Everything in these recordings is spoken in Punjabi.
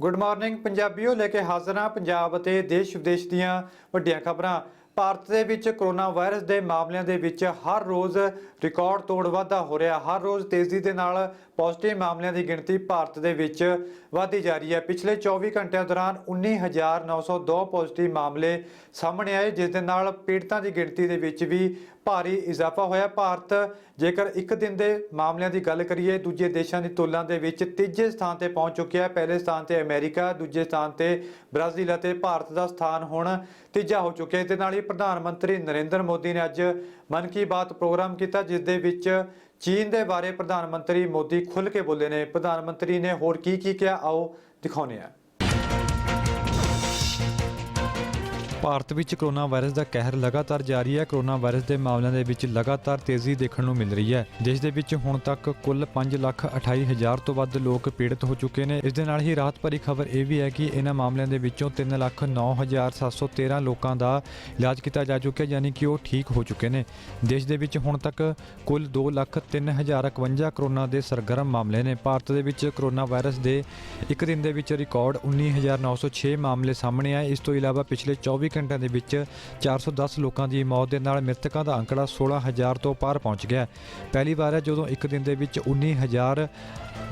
गुड मॉर्निंग पंजाबियों लेके हाजिर हाँ पंजाब ਅਤੇ देश विदेश ਦੀਆਂ ਵੱਡੀਆਂ ਖਬਰਾਂ। ਭਾਰਤ ਦੇ ਵਿੱਚ ਕੋਰੋਨਾ ਵਾਇਰਸ ਦੇ ਮਾਮਲਿਆਂ ਦੇ ਵਿੱਚ ਹਰ ਰੋਜ਼ ਰਿਕਾਰਡ ਤੋੜ ਵਾਧਾ ਹੋ ਰਿਹਾ। ਹਰ ਰੋਜ਼ ਤੇਜ਼ੀ ਦੇ ਨਾਲ ਪੋਜ਼ਿਟਿਵ ਮਾਮਲਿਆਂ ਦੀ ਗਿਣਤੀ ਭਾਰਤ ਦੇ ਵਿੱਚ ਵਧਦੀ ਜਾ ਰਹੀ ਹੈ। ਪਿਛਲੇ 24 ਘੰਟਿਆਂ ਦੌਰਾਨ 19,902 ਪੋਜ਼ਿਟਿਵ ਮਾਮਲੇ ਸਾਹਮਣੇ ਆਏ, ਜਿਸ ਦੇ ਨਾਲ ਪੀੜਤਾਂ ਦੀ ਗਿਣਤੀ ਦੇ ਵਿੱਚ ਵੀ ਭਾਰੀ ਇਜ਼ਾਫਾ ਹੋਇਆ। ਭਾਰਤ ਜੇਕਰ ਇੱਕ ਦਿਨ ਦੇ ਮਾਮਲਿਆਂ ਦੀ ਗੱਲ ਕਰੀਏ ਦੂਜੇ ਦੇਸ਼ਾਂ ਦੀ ਤੁਲਨਾ ਦੇ ਵਿੱਚ ਤੀਜੇ ਸਥਾਨ ਤੇ ਪਹੁੰਚ ਚੁੱਕਿਆ ਹੈ। ਪਹਿਲੇ ਸਥਾਨ ਤੇ ਅਮਰੀਕਾ, ਦੂਜੇ ਸਥਾਨ ਤੇ ਬ੍ਰਾਜ਼ੀਲ ਅਤੇ ਭਾਰਤ ਦਾ ਸਥਾਨ ਹੁਣ ਤੀਜਾ ਹੋ ਚੁੱਕਿਆ ਹੈ। ਇਸ ਦੇ ਨਾਲ ਹੀ ਪ੍ਰਧਾਨ ਮੰਤਰੀ ਨਰਿੰਦਰ ਮੋਦੀ ਨੇ ਅੱਜ ਮਨ ਕੀ ਬਾਤ ਪ੍ਰੋਗਰਾਮ ਕੀਤਾ, ਜਿਸ ਦੇ ਵਿੱਚ ਚੀਨ ਦੇ ਬਾਰੇ ਪ੍ਰਧਾਨ ਮੰਤਰੀ ਮੋਦੀ ਖੁੱਲ੍ਹ ਕੇ ਬੋਲੇ ਨੇ। ਪ੍ਰਧਾਨ ਮੰਤਰੀ ਨੇ ਹੋਰ ਕੀ ਕਿਹਾ, ਆਓ ਦਿਖਾਉਂਦੇ ਹਾਂ। ਭਾਰਤ ਵਿੱਚ ਕੋਰੋਨਾ ਵਾਇਰਸ ਦਾ ਕਹਿਰ ਲਗਾਤਾਰ ਜਾਰੀ ਹੈ। ਕੋਰੋਨਾ ਵਾਇਰਸ ਦੇ ਮਾਮਲਿਆਂ ਦੇ ਵਿੱਚ ਲਗਾਤਾਰ ਤੇਜ਼ੀ ਦੇਖਣ ਨੂੰ ਮਿਲ ਰਹੀ ਹੈ। ਦੇਸ਼ ਦੇ ਵਿੱਚ ਹੁਣ ਤੱਕ ਕੁੱਲ 5,28,000 ਤੋਂ ਵੱਧ ਲੋਕ ਪੀੜਤ ਹੋ ਚੁੱਕੇ ਨੇ। ਇਸ ਦੇ ਨਾਲ ਹੀ ਰਾਹਤ ਭਰੀ ਖਬਰ ਇਹ ਵੀ ਹੈ ਕਿ ਇਹਨਾਂ ਮਾਮਲਿਆਂ ਦੇ ਵਿੱਚੋਂ 3,09,713 ਲੋਕਾਂ ਦਾ ਇਲਾਜ ਕੀਤਾ ਜਾ ਚੁੱਕਿਆ, ਯਾਨੀ ਕਿ ਉਹ ਠੀਕ ਹੋ ਚੁੱਕੇ ਨੇ। ਦੇਸ਼ ਦੇ ਵਿੱਚ ਹੁਣ ਤੱਕ ਕੁੱਲ 2,03,051 ਕੋਰੋਨਾ ਦੇ ਸਰਗਰਮ ਮਾਮਲੇ ਨੇ। ਭਾਰਤ ਦੇ ਵਿੱਚ ਕੋਰੋਨਾ ਵਾਇਰਸ ਦੇ ਇੱਕ ਦਿਨ ਦੇ ਵਿੱਚ ਰਿਕਾਰਡ 19,906 ਮਾਮਲੇ ਸਾਹਮਣੇ ਆਏ। ਇਸ ਤੋਂ ਇਲਾਵਾ ਪਿਛਲੇ 24 ਘੰਟਿਆਂ ਦੇ ਵਿੱਚ 410 ਲੋਕਾਂ ਦੀ ਮੌਤ ਦੇ ਨਾਲ ਮ੍ਰਿਤਕਾਂ ਦਾ ਅੰਕੜਾ 16,000 ਤੋਂ ਪਾਰ ਪਹੁੰਚ ਗਿਆ। ਪਹਿਲੀ ਵਾਰ ਹੈ ਜਦੋਂ ਇੱਕ ਦਿਨ ਦੇ ਵਿੱਚ 19,000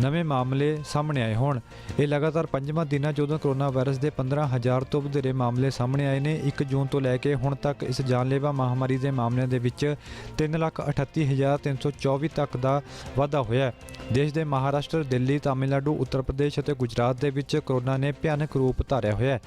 ਨਵੇਂ ਮਾਮਲੇ ਸਾਹਮਣੇ ਆਏ ਹੋਣ। ਇਹ ਲਗਾਤਾਰ ਪੰਜਵਾਂ ਦਿਨ ਹੈ ਜਦੋਂ ਕੋਰੋਨਾ ਵਾਇਰਸ ਦੇ 15,000 ਤੋਂ ਵਧੇਰੇ ਮਾਮਲੇ ਸਾਹਮਣੇ ਆਏ ਨੇ। 1 ਜੂਨ ਤੋਂ ਲੈ ਕੇ ਹੁਣ ਤੱਕ ਇਸ ਜਾਨਲੇਵਾ ਮਹਾਮਾਰੀ ਦੇ ਮਾਮਲਿਆਂ ਦੇ ਵਿੱਚ 3,38,324 ਤੱਕ ਦਾ ਵਾਧਾ ਹੋਇਆ। ਦੇਸ਼ ਦੇ ਮਹਾਰਾਸ਼ਟਰ, ਦਿੱਲੀ, ਤਾਮਿਲਨਾਡੂ, ਉੱਤਰ ਪ੍ਰਦੇਸ਼ ਅਤੇ ਗੁਜਰਾਤ ਦੇ ਵਿੱਚ ਕੋਰੋਨਾ ਨੇ ਭਿਆਨਕ ਰੂਪ ਧਾਰਿਆ ਹੋਇਆ ਹੈ।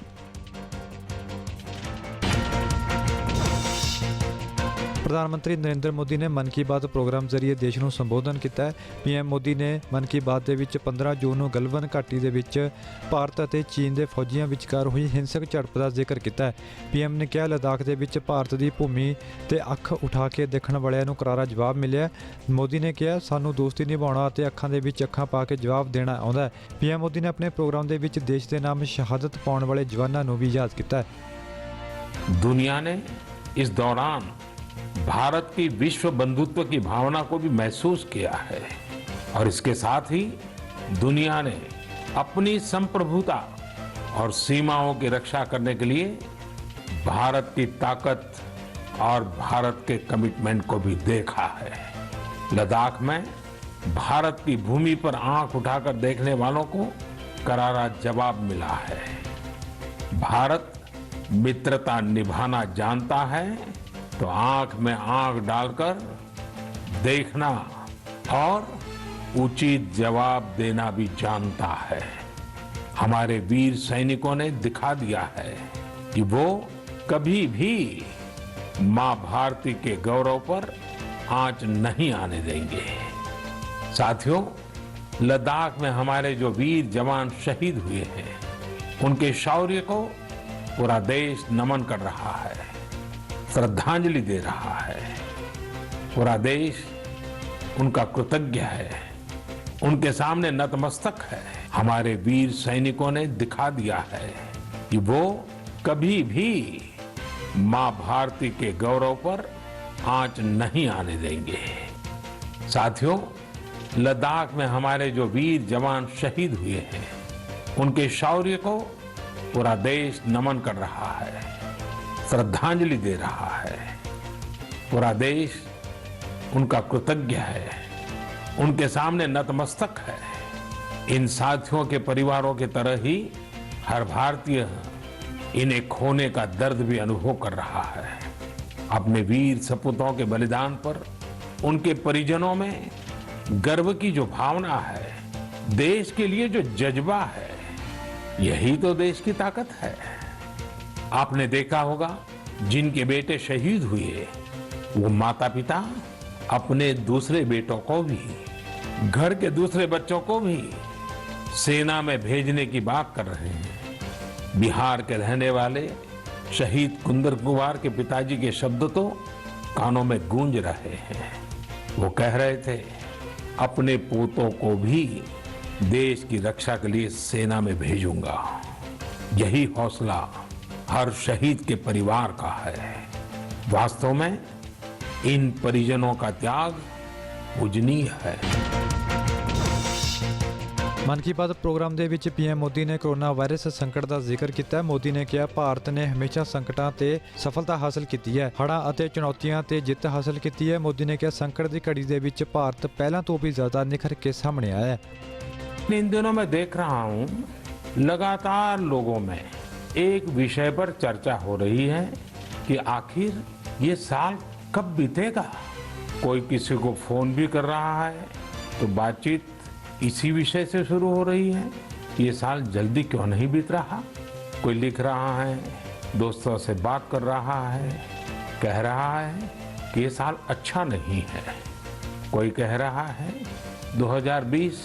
ਪ੍ਰਧਾਨ ਮੰਤਰੀ ਨਰਿੰਦਰ ਮੋਦੀ ਨੇ ਮਨ ਕੀ ਬਾਤ ਪ੍ਰੋਗਰਾਮ ਜ਼ਰੀਏ ਦੇਸ਼ ਨੂੰ ਸੰਬੋਧਨ ਕੀਤਾ ਹੈ। ਪੀਐਮ ਮੋਦੀ ਨੇ ਮਨ ਕੀ ਬਾਤ ਦੇ ਵਿੱਚ 15 ਜੂਨ ਨੂੰ ਗਲਵਾਨ ਘਾਟੀ ਦੇ ਵਿੱਚ ਭਾਰਤ ਅਤੇ ਚੀਨ ਦੇ ਫੌਜੀਆਂ ਵਿਚਕਾਰ ਹੋਈ ਹਿੰਸਕ ਝੜਪ ਦਾ ਜ਼ਿਕਰ ਕੀਤਾ ਹੈ। ਪੀਐਮ ਨੇ ਕਿਹਾ, ਲਦਾਖ ਦੇ ਵਿੱਚ ਭਾਰਤ ਦੀ ਭੂਮੀ ਤੇ ਅੱਖ ਉਠਾ ਕੇ ਦੇਖਣ ਵਾਲਿਆਂ ਨੂੰ ਕਰਾਰਾ ਜਵਾਬ ਮਿਲਿਆ। ਮੋਦੀ ਨੇ ਕਿਹਾ, ਸਾਨੂੰ ਦੋਸਤੀ ਨਿਭਾਉਣਾ ਅਤੇ ਅੱਖਾਂ ਦੇ ਵਿੱਚ ਅੱਖਾਂ ਪਾ ਕੇ ਜਵਾਬ ਦੇਣਾ ਆਉਂਦਾ ਹੈ। ਪੀਐਮ ਮੋਦੀ ਨੇ ਆਪਣੇ ਪ੍ਰੋਗਰਾਮ ਦੇ ਵਿੱਚ ਦੇਸ਼ ਦੇ ਨਾਮ ਸ਼ਹਾਦਤ ਪਾਉਣ ਵਾਲੇ ਜਵਾਨਾਂ ਨੂੰ ਵੀ ਯਾਦ ਕੀਤਾ ਹੈ। दुनिया ने इस दौरान भारत की विश्व बंधुत्व की भावना को भी महसूस किया है और इसके साथ ही दुनिया ने अपनी संप्रभुता और सीमाओं की रक्षा करने के लिए भारत की ताकत और भारत के कमिटमेंट को भी देखा है। लद्दाख में भारत की भूमि पर आंख उठाकर देखने वालों को करारा जवाब मिला है। भारत मित्रता निभाना जानता है तो आंख में आंख डालकर देखना और उचित जवाब देना भी जानता है। हमारे वीर सैनिकों ने दिखा दिया है कि वो कभी भी मां भारती के गौरव पर आंच नहीं आने देंगे। साथियों, लद्दाख में हमारे जो वीर जवान शहीद हुए हैं, उनके शौर्य को पूरा देश नमन कर रहा है, श्रद्धांजलि दे रहा है। पूरा देश उनका कृतज्ञ है, उनके सामने नतमस्तक है। हमारे वीर सैनिकों ने दिखा दिया है कि वो कभी भी मां भारती के गौरव पर आंच नहीं आने देंगे। साथियों, लद्दाख में हमारे जो वीर जवान शहीद हुए हैं, उनके शौर्य को पूरा देश नमन कर रहा है, श्रद्धांजलि दे रहा है। पूरा देश उनका कृतज्ञ है, उनके सामने नतमस्तक है। इन साथियों के परिवारों की तरह ही हर भारतीय इन्हें खोने का दर्द भी अनुभव कर रहा है। अपने वीर सपूतों के बलिदान पर उनके परिजनों में गर्व की जो भावना है, देश के लिए जो जज्बा है, यही तो देश की ताकत है। आपने देखा होगा, जिनके बेटे शहीद हुए वो माता पिता अपने दूसरे बेटों को भी, घर के दूसरे बच्चों को भी सेना में भेजने की बात कर रहे हैं। बिहार के रहने वाले शहीद कुंदन कुमार के पिताजी के शब्द तो कानों में गूंज रहे हैं। वो कह रहे थे, अपने पोतों को भी देश की रक्षा के लिए सेना में भेजूंगा। यही हौसला हर शहीद के परिवार का है। वास्तव में इन परिजनों का त्याग पूजनीय है। ਮਨ ਕੀ ਬਾਤ ਪ੍ਰੋਗਰਾਮ ਦੇ ਵਿੱਚ ਪੀਐਮ ਮੋਦੀ ਨੇ ਕੋਰੋਨਾ ਵਾਇਰਸ ਸੰਕਟ ਦਾ ਜ਼ਿਕਰ ਕੀਤਾ। ਮੋਦੀ ਨੇ ਕਿਹਾ ਭਾਰਤ ਨੇ ਹਮੇਸ਼ਾ ਸੰਕਟਾਂ ਤੇ ਸਫਲਤਾ ਹਾਸਲ ਕੀਤੀ ਹੈ, ਹੜ੍ਹਾਂ ਅਤੇ ਚੁਣੌਤੀਆਂ ਤੇ ਜਿੱਤ ਹਾਸਲ ਕੀਤੀ ਹੈ। ਮੋਦੀ ਨੇ ਕਿਹਾ ਸੰਕਟ ਦੀ ਘੜੀ ਦੇ ਵਿੱਚ ਭਾਰਤ ਪਹਿਲਾਂ ਤੋਂ ਵੀ ਜ਼ਿਆਦਾ ਨਿਖਰ ਕੇ ਸਾਹਮਣੇ आया है। इन दिनों मैं देख रहा हूँ लगातार लोगों में एक विषय पर चर्चा हो रही है कि आखिर ये साल कब बीतेगा। कोई किसी को फोन भी कर रहा है तो बातचीत इसी विषय से शुरू हो रही है, ये साल जल्दी क्यों नहीं बीत रहा। कोई लिख रहा है, दोस्तों से बात कर रहा है, कह रहा है कि ये साल अच्छा नहीं है। कोई कह रहा है 2020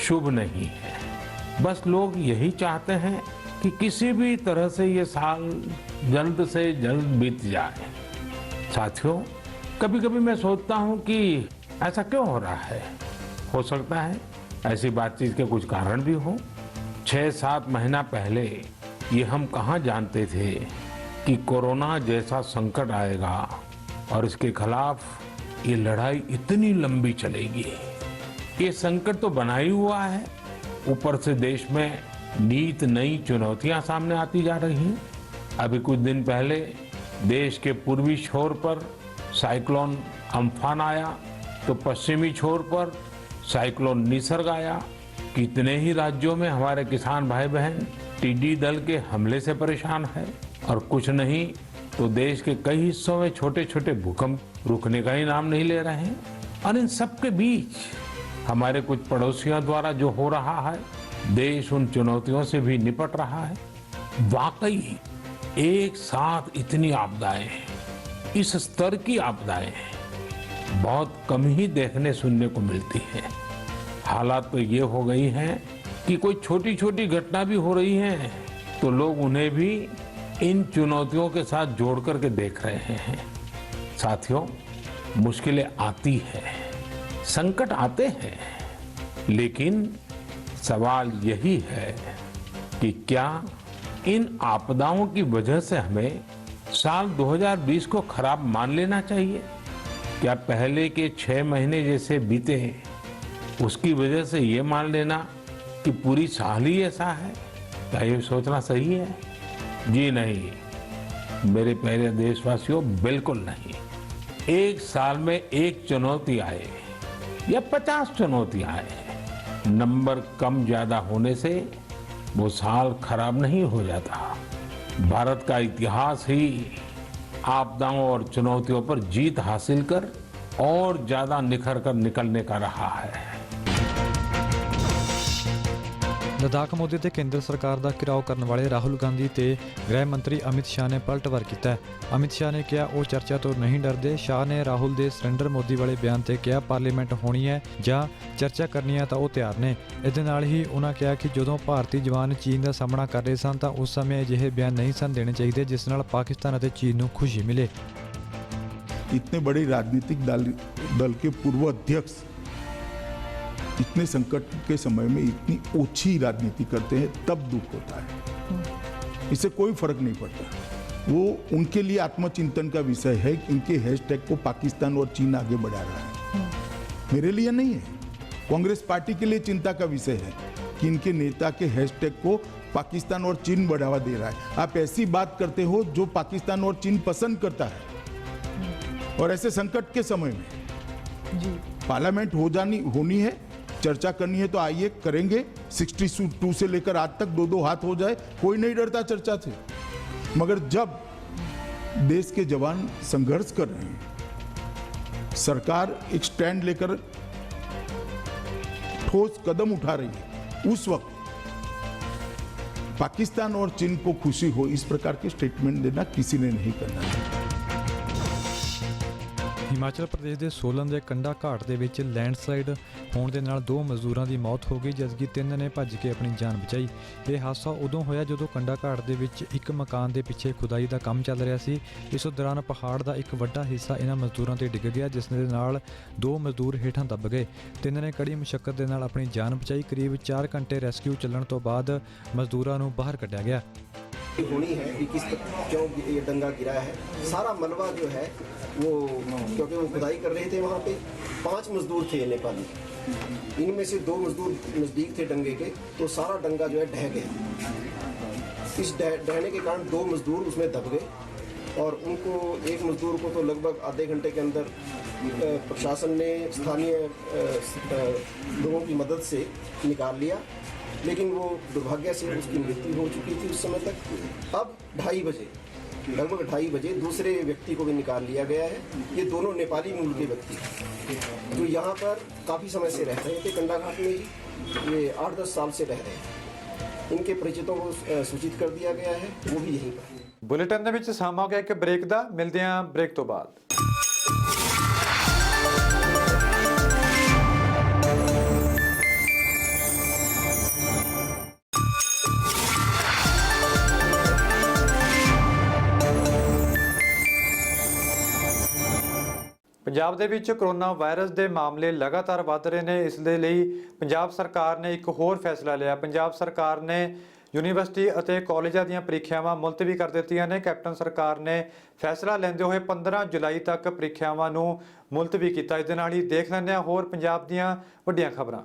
शुभ नहीं है। बस लोग यही चाहते हैं कि किसी भी तरह से ये साल जल्द से जल्द बीत जाए। साथियों, कभी कभी मैं सोचता हूँ कि ऐसा क्यों हो रहा है। हो सकता है ऐसी बातचीत के कुछ कारण भी हो। 6-7 महीना पहले ये हम कहाँ जानते थे कि कोरोना जैसा संकट आएगा और इसके खिलाफ ये लड़ाई इतनी लंबी चलेगी। ये संकट तो बना ही हुआ है, ऊपर से देश में नीत नई चुनौतियां सामने आती जा रही हैं। अभी कुछ दिन पहले देश के पूर्वी छोर पर साइक्लोन अम्फान आया तो पश्चिमी छोर पर साइक्लोन निसर्ग आया। कितने ही राज्यों में हमारे किसान भाई बहन टिड्डी दल के हमले से परेशान है और कुछ नहीं तो देश के कई हिस्सों में छोटे छोटे भूकंप रुकने का ही नाम नहीं ले रहे हैं। और इन सबके बीच हमारे कुछ पड़ोसियों द्वारा जो हो रहा है, देश उन चुनौतियों से भी निपट रहा है। वाकई एक साथ इतनी आपदाएं, इस स्तर की आपदाएं बहुत कम ही देखने सुनने को मिलती हैं। हालात तो ये हो गई हैं कि कोई छोटी छोटी घटना भी हो रही है तो लोग उन्हें भी इन चुनौतियों के साथ जोड़ करके देख रहे हैं। साथियों, मुश्किलें आती हैं, संकट आते हैं, लेकिन सवाल यही है कि क्या इन आपदाओं की वजह से हमें साल 2020 को खराब मान लेना चाहिए। क्या पहले के 6 महीने जैसे बीते उसकी वजह से ये मान लेना कि पूरी साल ही ऐसा है, क्या ये सोचना सही है। जी नहीं मेरे प्यारे देशवासियों, बिल्कुल नहीं। एक साल में एक चुनौती आए या 50 चुनौतियां आए, नंबर कम ज्यादा होने से वो साल खराब नहीं हो जाता। भारत का इतिहास ही आपदाओं और चुनौतियों पर जीत हासिल कर और ज्यादा निखर कर निकलने का रहा है। लद्दाख मुद्दे ते केंद्र सरकार का घिराव करने वाले राहुल गांधी ते गृह मंत्री अमित शाह ने पलटवार किया। अमित शाह ने कहा वो चर्चा तो नहीं डरते। शाह ने राहुल के सरेंडर मोदी वाले बयान से कहा पार्लीमेंट होनी है ਜਾਂ चर्चा करनी है तो वो तैयार ने। इस नाल ही उन्होंने कहा कि जो भारतीय जवान चीन का सामना कर रहे सन तो उस समय अजिहे बयान नहीं सन देने चाहिए जिस नाल पाकिस्तान और चीन को खुशी मिले। इतने बड़े राजनीतिक दल के पूर्व अध्यक्ष इतने संकट के समय में इतनी ओछी राजनीति करते हैं तब दुख होता है। इससे कोई फर्क नहीं पड़ता। वो उनके लिए आत्मचिंतन का विषय है। इनके हैशटैग को पाकिस्तान और चीन आगे बढ़ा रहा है, मेरे लिए नहीं है। कांग्रेस पार्टी के लिए चिंता का विषय है कि इनके नेता के हैशटैग को पाकिस्तान और चीन बढ़ावा दे रहा है। आप ऐसी बात करते हो जो पाकिस्तान और चीन पसंद करता है। और ऐसे संकट के समय में पार्लियामेंट होनी है, चर्चा करनी है तो आइए करेंगे। 62 से लेकर आज तक 2-2 हाथ हो जाए, कोई नहीं डरता चर्चा से। मगर जब देश के जवान संघर्ष कर रहे हैं, सरकार एक स्टैंड लेकर ठोस कदम उठा रही है, उस वक्त पाकिस्तान और चीन को खुशी हो इस प्रकार के स्टेटमेंट देना किसी ने नहीं करना चाहिए। हिमाचल प्रदेश के सोलन के कंडा घाट के विच लैंडस्लाइड होने के नाल 2 मजदूरों की मौत हो गई जबकि 3 ने भज के अपनी जान बचाई। यह हादसा उदों होया जदों कंडा घाट के विच एक मकान के पिछे खुदाई का काम चल रहा सी। इस दौरान पहाड़ का एक वड्डा हिस्सा इन्हां मजदूरों से डिग गया जिस दे नाल 2 मजदूर हेठां दब गए। 3 ने कड़ी मुशक्कत के नाल अपनी जान बचाई। करीब 4 घंटे रेस्क्यू चलण तो बाद मजदूरों को बाहर कढ़िया गया। होनी है कि किस क्यों ये दंगा गिरा है। सारा मलबा जो है वो क्योंकि वो खुदाई कर रहे थे, वहाँ पे 5 मजदूर थे नेपाली, इनमें से 2 मजदूर नज़दीक थे डंगे के, तो सारा डंगा जो है ढह गया। इस ढहने के कारण 2 मजदूर उसमें दब गए और उनको, एक मजदूर को तो लगभग आधे घंटे के अंदर प्रशासन ने स्थानीय लोगों की मदद से निकाल लिया, लेकिन वो दुर्भाग्य से उसकी मृत्यु हो चुकी थी उस समय तक। अब 2:30 बजे, लगभग 2:30 बजे दूसरे व्यक्ति को भी निकाल लिया गया है। ये दोनों नेपाली मूल के व्यक्ति जो यहाँ पर काफ़ी समय से रह रहे थे, कंडाघाट में ही ये 8-10 साल से रह रहे हैं। इनके परिचितों को सूचित कर दिया गया है, वो भी यहीं पर। ਬੁਲੇਟਿਨ ਦੇ ਵਿੱਚ ਸਮਾਂ ਹੋ ਗਿਆ ਇੱਕ ਬ੍ਰੇਕ ਦਾ, ਮਿਲਦੇ ਹਾਂ ਬ੍ਰੇਕ ਤੋਂ ਬਾਅਦ। ਪੰਜਾਬ ਦੇ ਵਿੱਚ ਕਰੋਨਾ ਵਾਇਰਸ ਦੇ ਮਾਮਲੇ ਲਗਾਤਾਰ ਵੱਧ ਰਹੇ ਨੇ। ਇਸ ਦੇ ਲਈ ਪੰਜਾਬ ਸਰਕਾਰ ਨੇ ਇੱਕ ਹੋਰ ਫੈਸਲਾ ਲਿਆ। ਪੰਜਾਬ ਸਰਕਾਰ ਨੇ ਯੂਨੀਵਰਸਿਟੀ ਅਤੇ ਕਾਲਜਾਂ ਦੀਆਂ ਪ੍ਰੀਖਿਆਵਾਂ ਮੁਲਤਵੀ ਕਰ ਦਿੱਤੀਆਂ ਨੇ। ਕੈਪਟਨ ਸਰਕਾਰ ਨੇ ਫੈਸਲਾ ਲੈਂਦੇ ਹੋਏ 15 ਜੁਲਾਈ ਤੱਕ ਪ੍ਰੀਖਿਆਵਾਂ ਨੂੰ ਮੁਲਤਵੀ ਕੀਤਾ। ਇਸ ਦੇ ਨਾਲ ਹੀ ਦੇਖ ਲੈਂਦੇ ਹਾਂ ਹੋਰ ਪੰਜਾਬ ਦੀਆਂ ਵੱਡੀਆਂ ਖਬਰਾਂ।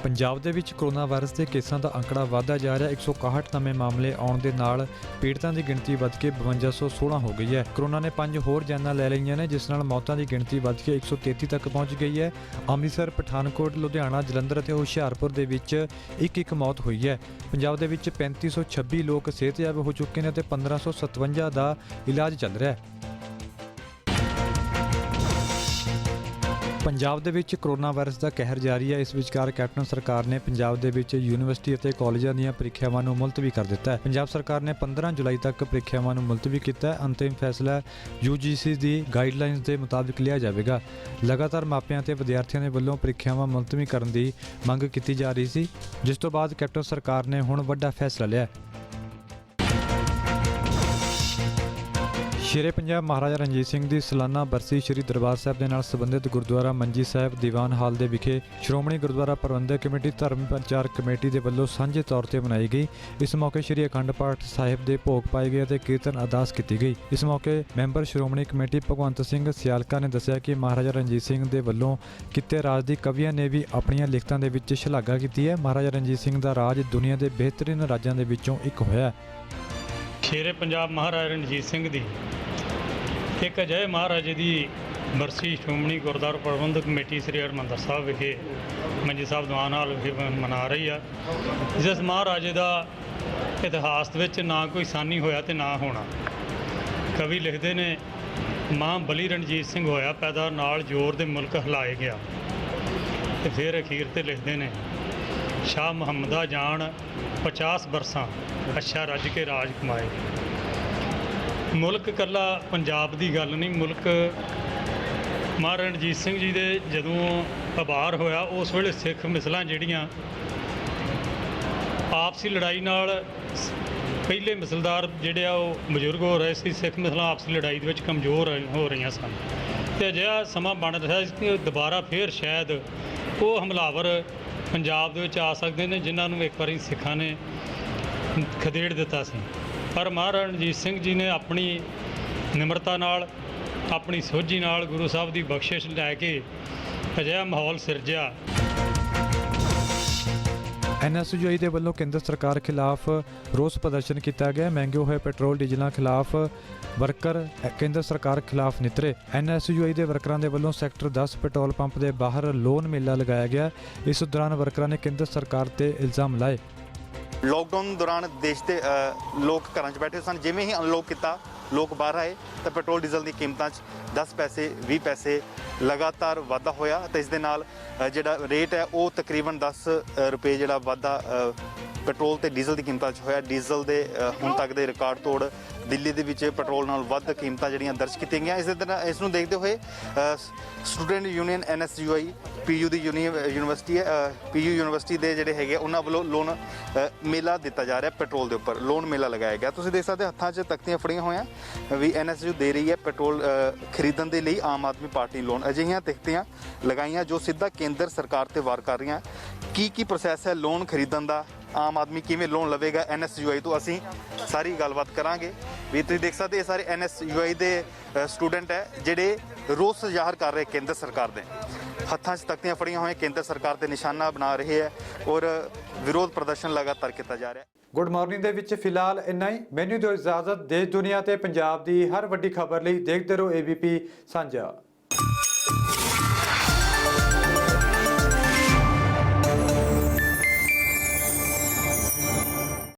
ਪੰਜਾਬ ਦੇ ਵਿੱਚ ਕਰੋਨਾ ਵਾਇਰਸ ਦੇ ਕੇਸਾਂ ਦਾ ਅੰਕੜਾ ਵਧਦਾ ਜਾ ਰਿਹਾ। 161 ਨਵੇਂ ਮਾਮਲੇ ਆਉਣ ਦੇ ਨਾਲ ਪੀੜਤਾਂ ਦੀ ਗਿਣਤੀ ਵੱਧ ਕੇ 5216 ਹੋ ਗਈ ਹੈ। ਕਰੋਨਾ ਨੇ 5 ਹੋਰ ਜਾਨਾਂ ਲੈ ਲਈਆਂ ਨੇ, ਜਿਸ ਨਾਲ ਮੌਤਾਂ ਦੀ ਗਿਣਤੀ ਵੱਧ ਕੇ 133 ਤੱਕ ਪਹੁੰਚ ਗਈ ਹੈ। ਅੰਮ੍ਰਿਤਸਰ, ਪਠਾਨਕੋਟ, ਲੁਧਿਆਣਾ, ਜਲੰਧਰ ਅਤੇ ਹੁਸ਼ਿਆਰਪੁਰ ਦੇ ਵਿੱਚ ਇੱਕ ਮੌਤ ਹੋਈ ਹੈ। ਪੰਜਾਬ ਦੇ ਵਿੱਚ 3526 ਲੋਕ ਸਿਹਤਯਾਬ ਹੋ ਚੁੱਕੇ ਨੇ ਅਤੇ 1557 ਦਾ ਇਲਾਜ ਚੱਲ ਰਿਹਾ ਹੈ। ਪੰਜਾਬ ਦੇ ਵਿੱਚ ਕਰੋਨਾ ਵਾਇਰਸ ਦਾ ਕਹਿਰ ਜਾਰੀ ਹੈ। ਇਸ ਵਿਚਕਾਰ ਕੈਪਟਨ ਸਰਕਾਰ ਨੇ ਪੰਜਾਬ ਦੇ ਵਿੱਚ ਯੂਨੀਵਰਸਿਟੀ ਅਤੇ ਕਾਲਜਾਂ ਦੀਆਂ ਪ੍ਰੀਖਿਆਵਾਂ ਨੂੰ ਮੁਲਤਵੀ ਕਰ ਦਿੱਤਾ ਹੈ। ਪੰਜਾਬ ਸਰਕਾਰ ਨੇ 15 ਜੁਲਾਈ ਤੱਕ ਪ੍ਰੀਖਿਆਵਾਂ ਨੂੰ ਮੁਲਤਵੀ ਕੀਤਾ ਹੈ। ਅੰਤਿਮ ਫੈਸਲਾ UGC ਦੀ ਗਾਈਡਲਾਈਨਸ ਦੇ ਮੁਤਾਬਿਕ ਲਿਆ ਜਾਵੇਗਾ। ਲਗਾਤਾਰ ਮਾਪਿਆਂ ਤੇ ਵਿਦਿਆਰਥੀਆਂ ਦੇ ਵੱਲੋਂ ਪ੍ਰੀਖਿਆਵਾਂ ਮੁਲਤਵੀ ਕਰਨ ਦੀ ਮੰਗ ਕੀਤੀ ਜਾ ਰਹੀ ਸੀ, ਜਿਸ ਤੋਂ ਬਾਅਦ ਕੈਪਟਨ ਸਰਕਾਰ ਨੇ ਹੁਣ ਵੱਡਾ ਫੈਸਲਾ ਲਿਆ। ਸ਼ੇਰੇ ਪੰਜਾਬ ਮਹਾਰਾਜਾ ਰਣਜੀਤ ਸਿੰਘ ਦੀ ਸਾਲਾਨਾ ਬਰਸੀ ਸ਼੍ਰੀ ਦਰਬਾਰ ਸਾਹਿਬ ਦੇ ਨਾਲ ਸੰਬੰਧਿਤ ਗੁਰਦੁਆਰਾ ਮੰਜੀ ਸਾਹਿਬ ਦੀਵਾਨ ਹਾਲ ਦੇ ਵਿਖੇ ਸ਼੍ਰੋਮਣੀ ਗੁਰਦੁਆਰਾ ਪ੍ਰਬੰਧਕ ਕਮੇਟੀ ਧਰਮ ਪ੍ਰਚਾਰ ਕਮੇਟੀ ਦੇ ਵੱਲੋਂ ਸਾਂਝੇ ਤੌਰ ਤੇ ਮਨਾਈ ਗਈ। ਇਸ ਮੌਕੇ ਸ਼੍ਰੀ ਅਖੰਡ ਪਾਠ ਸਾਹਿਬ ਦੇ ਭੋਗ ਪਾਏ ਗਏ ਅਤੇ ਕੀਰਤਨ ਅਰਦਾਸ ਕੀਤੀ ਗਈ। ਇਸ ਮੌਕੇ ਮੈਂਬਰ ਸ਼੍ਰੋਮਣੀ ਕਮੇਟੀ ਭਗਵੰਤ ਸਿੰਘ ਸਿਆਲਕਾ ਨੇ ਦੱਸਿਆ ਕਿ ਮਹਾਰਾਜਾ ਰਣਜੀਤ ਸਿੰਘ ਦੇ ਵੱਲੋਂ ਕੀਤੇ ਰਾਜ ਦੀ ਕਵੀਆਂ ਨੇ ਵੀ ਆਪਣੀਆਂ ਲਿਖਤਾਂ ਦੇ ਵਿੱਚ ਸ਼ਲਾਘਾ ਕੀਤੀ ਹੈ। ਮਹਾਰਾਜਾ ਰਣਜੀਤ ਸਿੰਘ ਦਾ ਰਾਜ ਦੁਨੀਆ ਦੇ ਬਿਹਤਰੀਨ ਰਾਜਾਂ ਦੇ ਵਿੱਚੋਂ ਇੱਕ ਹੋਇਆ। ਸ਼ੇਰੇ ਪੰਜਾਬ ਮਹਾਰਾਜਾ ਰਣਜੀਤ ਸਿੰਘ ਦੀ ਇੱਕ ਅਜਿਹੇ ਮਹਾਰਾਜੇ ਦੀ ਬਰਸੀ ਸ਼੍ਰੋਮਣੀ ਗੁਰਦੁਆਰਾ ਪ੍ਰਬੰਧਕ ਕਮੇਟੀ ਸ੍ਰੀ ਹਰਿਮੰਦਰ ਸਾਹਿਬ ਵਿਖੇ ਮੰਜੀ ਸਾਹਿਬ ਦੀਵਾਨ ਹਾਲ ਵਿਖੇ ਮਨਾ ਰਹੀ ਆ। ਜਿਸ ਮਹਾਰਾਜੇ ਦਾ ਇਤਿਹਾਸ ਦੇ ਵਿੱਚ ਨਾ ਕੋਈ ਸਾਨੀ ਹੋਇਆ ਤੇ ਨਾ ਹੋਣਾ। ਕਵੀ ਲਿਖਦੇ ਨੇ, ਮਾਂ ਬਲੀ ਰਣਜੀਤ ਸਿੰਘ ਹੋਇਆ ਪੈਦਾ, ਨਾਲ ਜ਼ੋਰ ਦੇ ਮੁਲਕ ਹਿਲਾਏ ਗਿਆ। ਤੇ ਫਿਰ ਅਖੀਰ ਤੇ ਲਿਖਦੇ ਨੇ, ਸ਼ਾਹ ਮੁਹੰਮਦਾ ਜਾਨ 50 ਬਰਸਾਂ ਅੱਛਾ ਰੱਜ ਕੇ ਰਾਜ ਕਮਾਏ। ਮੁਲਕ ਇਕੱਲਾ ਪੰਜਾਬ ਦੀ ਗੱਲ ਨਹੀਂ, ਮੁਲਕ ਮਹਾਰਾਜਾ ਰਣਜੀਤ ਸਿੰਘ ਜੀ ਦੇ ਜਦੋਂ ਉਭਾਰ ਹੋਇਆ ਉਸ ਵੇਲੇ ਸਿੱਖ ਮਿਸਲਾਂ ਜਿਹੜੀਆਂ ਆਪਸੀ ਲੜਾਈ ਨਾਲ ਪਹਿਲੇ ਮਿਸਲਦਾਰ ਜਿਹੜੇ ਆ ਉਹ ਬਜ਼ੁਰਗ ਹੋ ਰਹੇ ਸੀ। ਸਿੱਖ ਮਿਸਲਾਂ ਆਪਸੀ ਲੜਾਈ ਦੇ ਵਿੱਚ ਕਮਜ਼ੋਰ ਹੋ ਰਹੀਆਂ ਸਨ ਅਤੇ ਅਜਿਹਾ ਸਮਾਂ ਬਣ ਰਿਹਾ ਸੀ ਕਿ ਦੁਬਾਰਾ ਫਿਰ ਸ਼ਾਇਦ ਉਹ ਹਮਲਾਵਰ ਪੰਜਾਬ ਦੇ ਵਿੱਚ ਆ ਸਕਦੇ ਨੇ ਜਿਨ੍ਹਾਂ ਨੂੰ ਇੱਕ ਵਾਰੀ ਸਿੱਖਾਂ ਨੇ ਖਦੇੜ ਦਿੱਤਾ ਸੀ। ਪਰ ਮਹਾਰਾਜਾ ਰਣਜੀਤ ਸਿੰਘ ਜੀ ਨੇ ਆਪਣੀ ਨਿਮਰਤਾ ਨਾਲ, ਆਪਣੀ ਸੋਝੀ ਨਾਲ ਗੁਰੂ ਸਾਹਿਬ ਦੀ ਬਖਸ਼ਿਸ਼ ਲੈ ਕੇ ਅਜਿਹਾ ਮਾਹੌਲ ਸਿਰਜਿਆ। NSUI ਦੇ ਵੱਲੋਂ ਕੇਂਦਰ ਸਰਕਾਰ ਖਿਲਾਫ ਰੋਸ ਪ੍ਰਦਰਸ਼ਨ ਕੀਤਾ ਗਿਆ। ਮਹਿੰਗੇ ਹੋਏ ਪੈਟਰੋਲ ਡੀਜ਼ਲਾਂ ਖਿਲਾਫ ਵਰਕਰ ਕੇਂਦਰ ਸਰਕਾਰ ਖਿਲਾਫ ਨਿਤਰੇ। NSUI ਦੇ ਵਰਕਰਾਂ ਦੇ ਵੱਲੋਂ ਸੈਕਟਰ 10 ਪੈਟਰੋਲ ਪੰਪ ਦੇ ਬਾਹਰ ਲੋਨ ਮੇਲਾ ਲਗਾਇਆ ਗਿਆ। ਇਸ ਦੌਰਾਨ ਵਰਕਰਾਂ ਨੇ ਕੇਂਦਰ ਸਰਕਾਰ ਤੇ ਇਲਜ਼ਾਮ ਲਾਏ। ਲੋਕਡਾਊਨ ਦੌਰਾਨ ਦੇਸ਼ ਦੇ ਲੋਕ ਘਰਾਂ 'ਚ ਬੈਠੇ ਸਨ। ਜਿਵੇਂ ਹੀ ਅਨਲੌਕ ਕੀਤਾ, ਲੋਕ ਬਾਹਰ ਆਏ ਤਾਂ ਪੈਟਰੋਲ ਡੀਜ਼ਲ ਦੀ ਕੀਮਤਾਂ 'ਚ 10 ਪੈਸੇ 20 ਪੈਸੇ ਲਗਾਤਾਰ ਵਾਧਾ ਹੋਇਆ ਅਤੇ ਇਸ ਦੇ ਨਾਲ ਜਿਹੜਾ ਰੇਟ ਹੈ ਉਹ ਤਕਰੀਬਨ 10 ਰੁਪਏ ਜਿਹੜਾ ਵਾਧਾ ਪੈਟਰੋਲ ਤੇ ਡੀਜ਼ਲ ਦੀ ਕੀਮਤਾਂ 'ਚ ਹੋਇਆ। ਡੀਜ਼ਲ ਦੇ ਹੁਣ ਤੱਕ ਦੇ ਰਿਕਾਰਡ ਤੋੜ ਦਿੱਲੀ ਦੇ ਵਿੱਚ ਪੈਟਰੋਲ ਨਾਲ ਵੱਧ ਕੀਮਤਾਂ ਜਿਹੜੀਆਂ ਦਰਜ ਕੀਤੀਆਂ ਗਈਆਂ। ਇਸੇ ਤਰ੍ਹਾਂ ਇਸ ਨੂੰ ਦੇਖਦੇ ਹੋਏ ਸਟੂਡੈਂਟ ਯੂਨੀਅਨ NSUI PU ਦੀ ਯੂਨੀਵਰਸਿਟੀ ਹੈ, PU ਯੂਨੀਵਰਸਿਟੀ ਦੇ ਜਿਹੜੇ ਹੈਗੇ ਉਹਨਾਂ ਵੱਲੋਂ ਲੋਨ ਮੇਲਾ ਦਿੱਤਾ ਜਾ ਰਿਹਾ। ਪੈਟਰੋਲ ਦੇ ਉੱਪਰ ਲੋਨ ਮੇਲਾ ਲਗਾਇਆ ਗਿਆ। ਤੁਸੀਂ ਦੇਖ ਸਕਦੇ ਹੱਥਾਂ 'ਚ ਤਖਤੀਆਂ ਫੜੀਆਂ ਹੋਈਆਂ ਵੀ NSU ਦੇ ਰਹੀ ਹੈ ਪੈਟਰੋਲ ਖਰੀਦਣ ਦੇ ਲਈ ਆਮ ਆਦਮੀ ਪਾਰਟੀ ਲੋਨ। ਅਜਿਹੀਆਂ ਤਖਤੀਆਂ ਲਗਾਈਆਂ ਜੋ ਸਿੱਧਾ ਕੇਂਦਰ ਸਰਕਾਰ ਤੇ ਵਾਰ ਕਰ ਰਹੀਆਂ। ਕੀ ਪ੍ਰੋਸੈਸ ਹੈ ਲੋਨ ਖਰੀਦਣ ਦਾ, ਆਮ ਆਦਮੀ ਕਿਵੇਂ ਲੋਨ ਲਵੇਗਾ NSUI ਤੋਂ, ਅਸੀਂ ਸਾਰੀ ਗੱਲਬਾਤ ਕਰਾਂਗੇ। ਵੀ ਤੁਸੀਂ ਦੇਖ ਸਕਦੇ ਇਹ ਸਾਰੇ NSUI ਦੇ ਸਟੂਡੈਂਟ ਹੈ ਜਿਹੜੇ ਰੋਸ ਜ਼ਾਹਰ ਕਰ ਰਹੇ ਕੇਂਦਰ ਸਰਕਾਰ ਦੇ ਹੱਥਾਂ 'ਚ ਤਖਤੀਆਂ ਫੜੀਆਂ ਹੋਈਆਂ ਕੇਂਦਰ ਸਰਕਾਰ ਤੇ ਨਿਸ਼ਾਨਾ ਬਣਾ ਰਹੇ ਹੈ ਔਰ ਵਿਰੋਧ ਪ੍ਰਦਰਸ਼ਨ ਲਗਾਤਾਰ ਕੀਤਾ ਜਾ ਰਿਹਾ ਹੈ। ਗੁੱਡ ਮਾਰਨਿੰਗ ਦੇ ਵਿੱਚ ਫਿਲਹਾਲ ਇੰਨਾ ਹੀ। ਮੈਨੂੰ ਦਿਓ ਇਜਾਜ਼ਤ। ਦੇਸ਼ ਦੁਨੀਆ ਤੇ ਪੰਜਾਬ ਦੀ ਹਰ ਵੱਡੀ ਖਬਰ ਲਈ ਦੇਖਦੇ ਰਹੋ ABP ਸਾਂਝਾ।